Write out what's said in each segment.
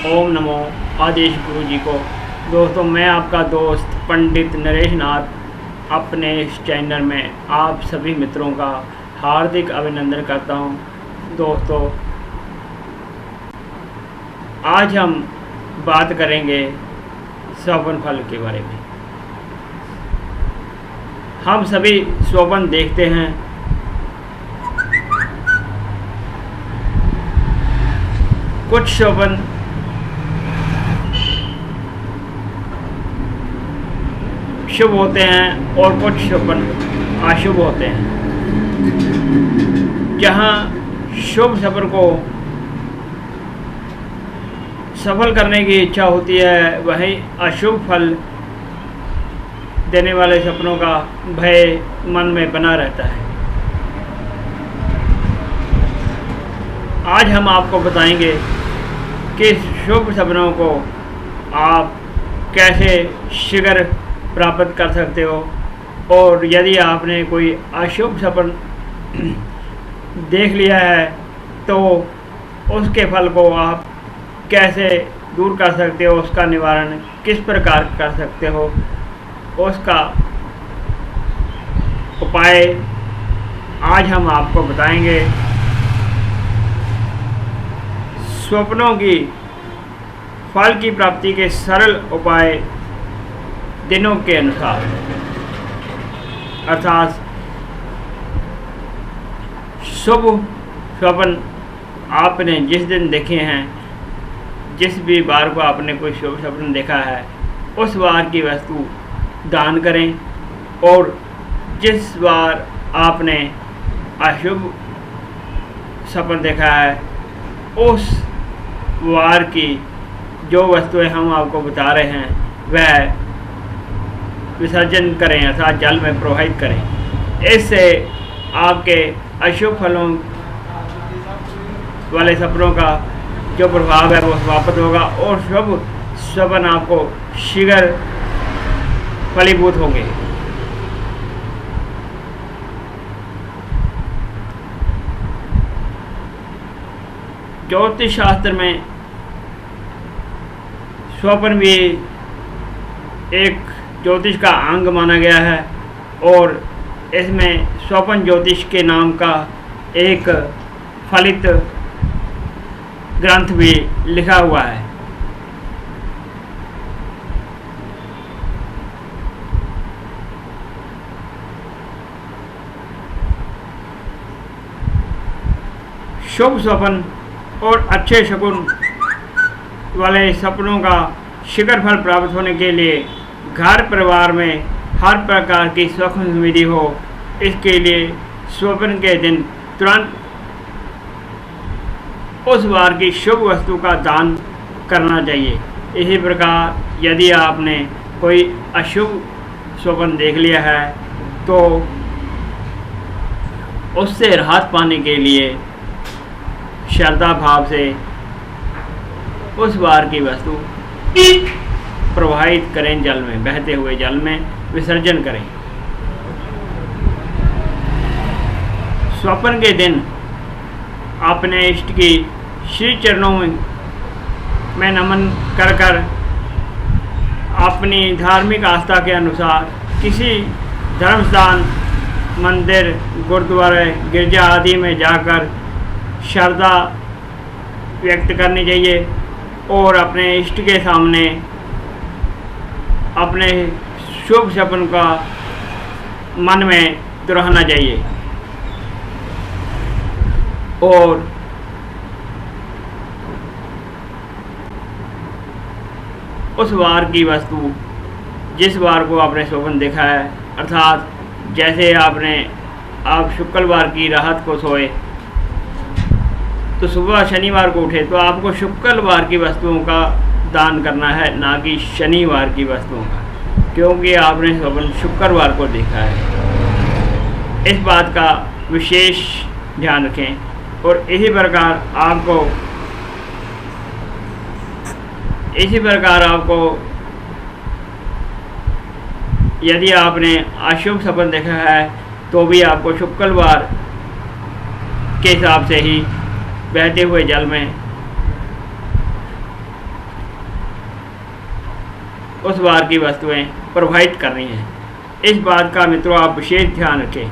ओम नमो आदेश गुरु जी को। दोस्तों, मैं आपका दोस्त पंडित नरेश नाथ अपने इस चैनल में आप सभी मित्रों का हार्दिक अभिनंदन करता हूं। दोस्तों, आज हम बात करेंगे स्वपन फल के बारे में। हम सभी स्वपन देखते हैं। कुछ स्वपन शुभ होते हैं और कुछ स्वपन अशुभ होते हैं। जहाँ शुभ सफर को सफल करने की इच्छा होती है, वहीं अशुभ फल देने वाले सपनों का भय मन में बना रहता है। आज हम आपको बताएंगे कि शुभ सपनों को आप कैसे शीघ्र प्राप्त कर सकते हो, और यदि आपने कोई अशुभ सपन देख लिया है तो उसके फल को आप कैसे दूर कर सकते हो, उसका निवारण किस प्रकार कर सकते हो, उसका उपाय आज हम आपको बताएंगे। स्वप्नों की फल की प्राप्ति के सरल उपाय दिनों के अनुसार, अर्थात शुभ स्वप्न आपने जिस दिन देखे हैं, जिस भी बार को आपने कोई शुभ स्वप्न देखा है, उस बार की वस्तु दान करें, और जिस बार आपने अशुभ स्वप्न देखा है, उस वार की जो वस्तुएं हम आपको बता रहे हैं वह विसर्जन करें, अर्थात जल में प्रवाहित करें। इससे आपके अशुभ फलों वाले सपनों का जो प्रभाव है वो समाप्त होगा, और शुभ स्वप्न आपको शीघ्र फलीभूत होंगे। ज्योतिष शास्त्र में स्वप्न भी एक ज्योतिष का अंग माना गया है, और इसमें स्वपन ज्योतिष के नाम का एक फलित ग्रंथ भी लिखा हुआ है। शुभ स्वप्न और अच्छे शकुन वाले सपनों का शीघ्र फल प्राप्त होने के लिए घर परिवार में हर प्रकार की सुख समृद्धि हो, इसके लिए स्वप्न के दिन तुरंत उस वार की शुभ वस्तु का दान करना चाहिए। इसी प्रकार यदि आपने कोई अशुभ स्वप्न देख लिया है तो उससे राहत पाने के लिए श्रद्धा भाव से उस वार की वस्तु प्रवाहित करें, जल में, बहते हुए जल में विसर्जन करें। स्वप्न के दिन अपने इष्ट की श्री चरणों में नमन कर कर अपनी धार्मिक आस्था के अनुसार किसी धर्मस्थान, मंदिर, गुरुद्वारे, गिरजा आदि में जाकर श्रद्धा व्यक्त करनी चाहिए, और अपने इष्ट के सामने अपने शुभ सपन का मन में दोहराना चाहिए, और उस वार की वस्तु जिस वार को आपने स्वप्न देखा है, अर्थात जैसे आप शुक्रवार की रात को सोए तो सुबह शनिवार को उठे, तो आपको शुक्रवार की वस्तुओं का दान करना है, ना कि शनिवार की वस्तुओं का, क्योंकि आपने स्वप्न शुक्रवार को देखा है। इस बात का विशेष ध्यान रखें। और इसी प्रकार आपको यदि आपने अशुभ सपन देखा है तो भी आपको शुक्रवार के हिसाब से ही बहते हुए जल में उस वार की वस्तुएं प्रभावित कर रही हैं। इस बात का मित्रों आप विशेष ध्यान रखें।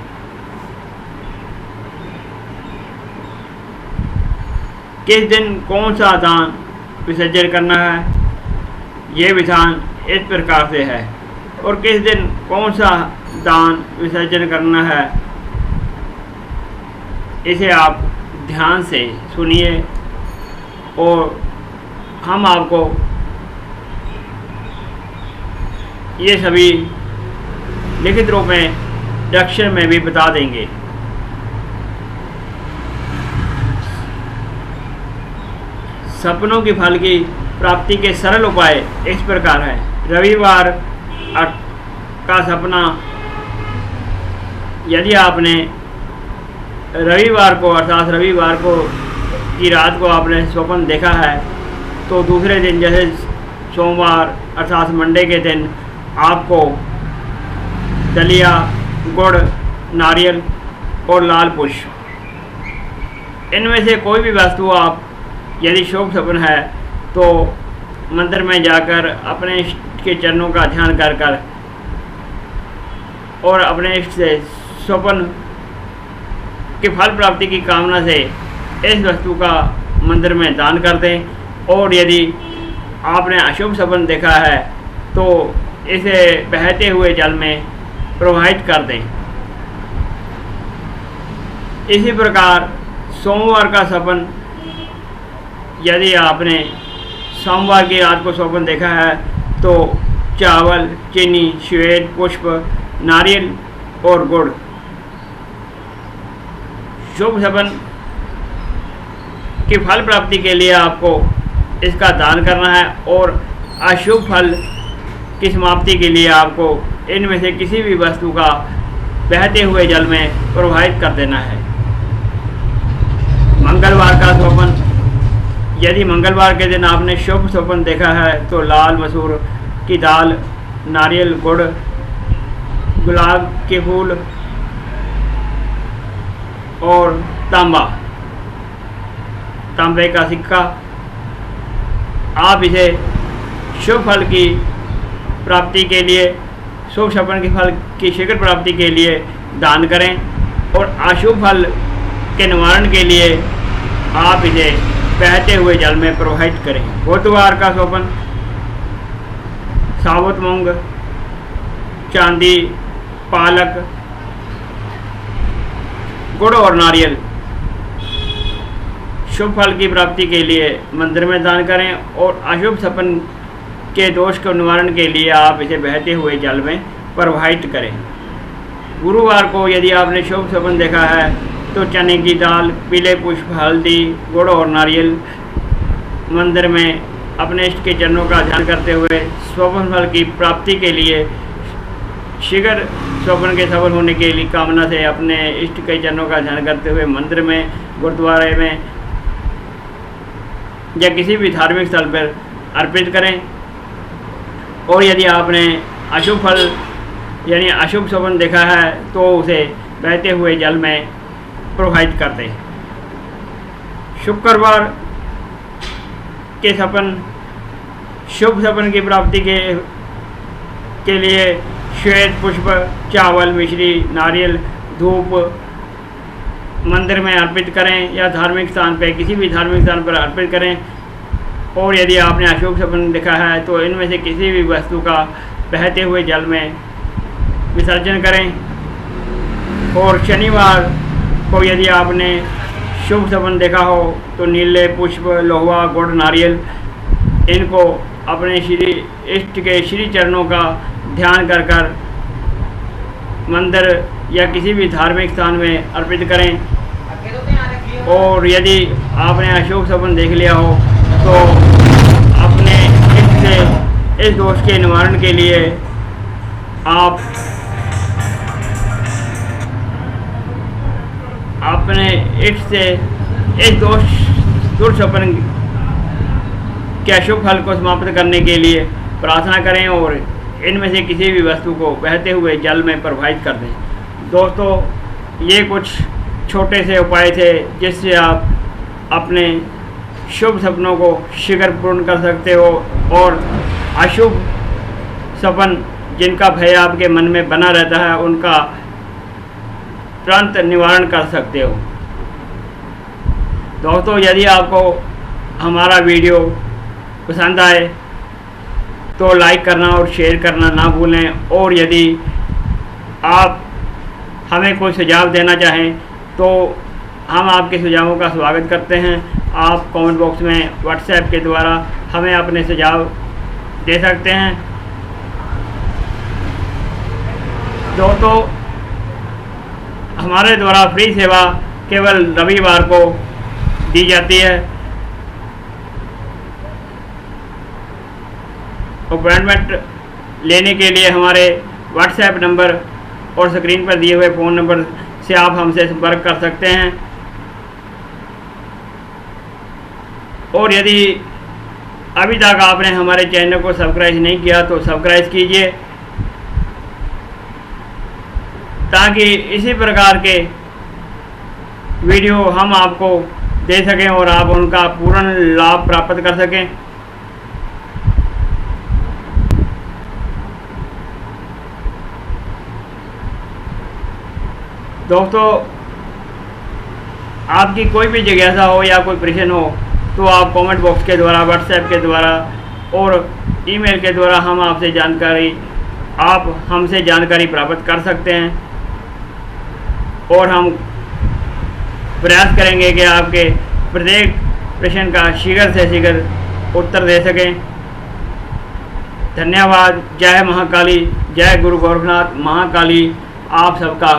किस दिन कौन सा दान विसर्जन करना है, ये विधान इस प्रकार से है, और किस दिन कौन सा दान विसर्जन करना है इसे आप ध्यान से सुनिए, और हम आपको ये सभी लिखित रूप में अक्षर में भी बता देंगे। सपनों की फल की प्राप्ति के सरल उपाय इस प्रकार है। रविवार का सपना, यदि आपने रविवार को अर्थात रविवार को की रात को आपने स्वप्न देखा है, तो दूसरे दिन जैसे सोमवार अर्थात मंडे के दिन आपको दलिया, गुड़, नारियल और लाल पुष्प, इनमें से कोई भी वस्तु आप यदि शुभ सपन है तो मंदिर में जाकर अपने इष्ट के चरणों का ध्यान कर कर और अपने इष्ट से स्वप्न के फल प्राप्ति की कामना से इस वस्तु का मंदिर में दान कर दें। और यदि आपने अशुभ सपन देखा है तो इसे बहते हुए जल में प्रवाहित कर दें। इसी प्रकार सोमवार का सपन, यदि आपने सोमवार की रात को स्वप्न देखा है तो चावल, चीनी, श्वेत पुष्प, नारियल और गुड़, शुभ सपन की फल प्राप्ति के लिए आपको इसका दान करना है, और अशुभ फल की समाप्ति के लिए आपको इनमें से किसी भी वस्तु का बहते हुए जल में प्रवाहित कर देना है। मंगलवार का स्वप्न, यदि मंगलवार के दिन आपने शुभ स्वप्न देखा है तो लाल मसूर की दाल, नारियल, गुड़, गुलाब के फूल और तांबे का सिक्का, आप इसे शुभ फल की प्राप्ति के लिए, शुभ सपन के फल की शीघ्र प्राप्ति के लिए दान करें, और अशुभ फल के निवारण के लिए आप इसे बहते हुए जल में प्रवाहित करें। बुधवार का स्वप्न, साबुत मूंग, चांदी, पालक, गुड़ और नारियल, शुभ फल की प्राप्ति के लिए मंदिर में दान करें, और अशुभ सपन के दोष के निवारण के लिए आप इसे बहते हुए जल में प्रवाहित करें। गुरुवार को यदि आपने शुभ सपन देखा है तो चने की दाल, पीले पुष्प, हल्दी, गुड़ और नारियल मंदिर में अपने इष्ट के चरणों का ध्यान करते हुए स्वप्न फल की प्राप्ति के लिए, शीघ्र स्वप्न के सफल होने के लिए कामना से अपने इष्ट के चरणों का ध्यान करते हुए मंदिर में, गुरुद्वारे में या किसी भी धार्मिक स्थल पर अर्पित करें। और यदि आपने अशुभ फल यानी अशुभ स्वप्न देखा है तो उसे बहते हुए जल में प्रवाहित कर दें। शुक्रवार के सपन, शुभ सपन की प्राप्ति के लिए श्वेत पुष्प, चावल, मिश्री, नारियल, धूप मंदिर में अर्पित करें या धार्मिक स्थान पर, किसी भी धार्मिक स्थान पर अर्पित करें। और यदि आपने अशुभ सपन देखा है तो इनमें से किसी भी वस्तु का बहते हुए जल में विसर्जन करें। और शनिवार को यदि आपने शुभ सपन देखा हो तो नीले पुष्प, लोहा, गुड़, नारियल, इनको अपने श्री इष्ट के श्री चरणों का ध्यान कर कर मंदिर या किसी भी धार्मिक स्थान में अर्पित करें। और यदि आपने अशुभ सपन देख लिया हो तो अपने इष्ट से इस दोष के निवारण के लिए आप अपने इष्ट से इस दुर्सपन के अशुभ फल को समाप्त करने के लिए प्रार्थना करें और इनमें से किसी भी वस्तु को बहते हुए जल में प्रवाहित कर दें। दोस्तों, ये कुछ छोटे से उपाय थे जिससे आप अपने शुभ सपनों को शीघ्र पूर्ण कर सकते हो और अशुभ सपन जिनका भय आपके मन में बना रहता है उनका तुरंत निवारण कर सकते हो। दोस्तों, यदि आपको हमारा वीडियो पसंद आए तो लाइक करना और शेयर करना ना भूलें, और यदि आप हमें कोई सुझाव देना चाहें तो हम आपके सुझावों का स्वागत करते हैं। आप कमेंट बॉक्स में व्हाट्सएप के द्वारा हमें अपने सुझाव दे सकते हैं। दोस्तों, हमारे द्वारा फ्री सेवा केवल रविवार को दी जाती है। अपॉइंटमेंट लेने के लिए हमारे व्हाट्सएप नंबर और स्क्रीन पर दिए हुए फ़ोन नंबर से आप हमसे संपर्क कर सकते हैं। और यदि अभी तक आपने हमारे चैनल को सब्सक्राइब नहीं किया तो सब्सक्राइब कीजिए, ताकि इसी प्रकार के वीडियो हम आपको दे सकें और आप उनका पूर्ण लाभ प्राप्त कर सकें। दोस्तों, आपकी कोई भी जिज्ञासा हो या कोई प्रश्न हो तो आप कमेंट बॉक्स के द्वारा, व्हाट्सएप के द्वारा और ईमेल के द्वारा आप हमसे जानकारी प्राप्त कर सकते हैं, और हम प्रयास करेंगे कि आपके प्रत्येक प्रश्न का शीघ्र से शीघ्र उत्तर दे सकें। धन्यवाद। जय महाकाली, जय गुरु गोरखनाथ महाकाली। आप सबका